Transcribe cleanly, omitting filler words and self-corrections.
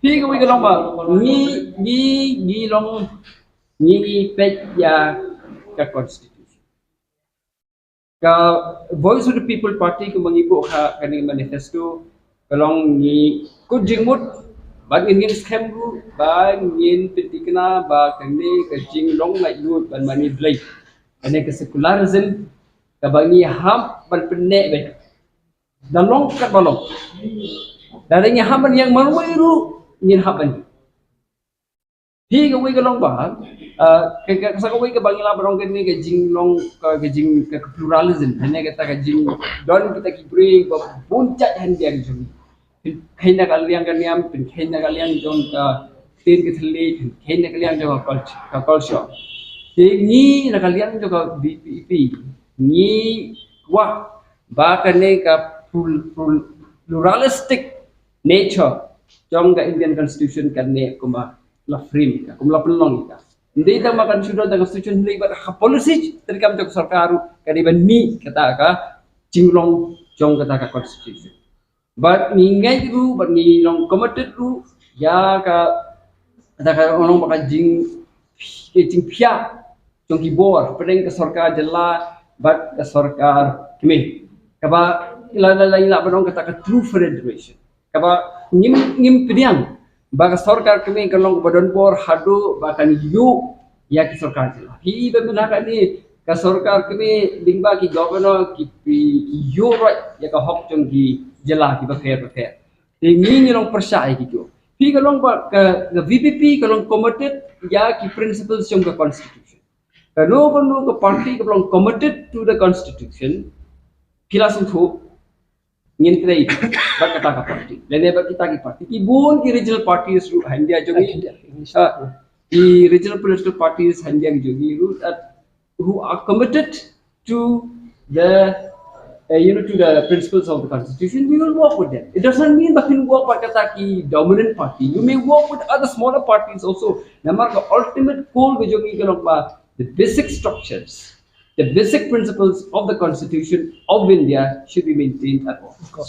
Thì cái long mà nghi long nghi pet ya ka constitution. Ka Voice of the People Party ko mangibo ha kaning manifesto kalong ni kujingmut ban ngin scam ru ban ngin pitikna ba kani ka jinglong lai lut ban mani blai ane ka secularism ka bangi ham ban penne be dalong kat balong daranya ham ban yang marwei ru ngin haban hi ka wi ka long ba ka sa ka wi ka bangi la barong kani ka jinglong ka jing ka pluralism ane ka ta ka jing don kita ki bring ba puncak handian jung kayaknya kalian pin kayaknya kalian jong ka tin ke thli kayaknya kalian jong ka culture ni na kalian jong ka VPP ni wa ba kane ka pluralistic nature jong ka Indian constitution kane kuma la frame ka kuma la pelong ka hindi ta makan sudah dengan constitution ni ba ha policy terkam jong sarkaru kadiban mi kata ka jinglong jong kata ka constitution. But ningai ru, but ni long committed ru, ya ka ada ka orang baka jing pia, jong kibor, pedeng ke sarkar jela, but ke sarkar kami. Kaba ila barong kata ka true federation. Kaba ngim pediang, baka sarkar kami kalong badan bor hadu baka ni yu ya ke sarkar jela. Hi be ka ni ka sarkar kami dingba ki governor ki yu right ya ka hok jong ki jela ki bakher thì ni long percaya gitu pi kalong ba ka VPP kalong committed ya ki principles trong ka constitution no ka party kalong committed to the constitution kilasung thu ngin krei ba kata ka party lene ba kita ki party ibun ki regional parties ru handia jogi the regional political parties handia jogi ru who are committed to the to the principles of the constitution, we will work with them. It doesn't mean that you work with the dominant party. You may work with other smaller parties also. Namar the ultimate goal which you the basic structures, the basic principles of the constitution of India should be maintained at all. Of course.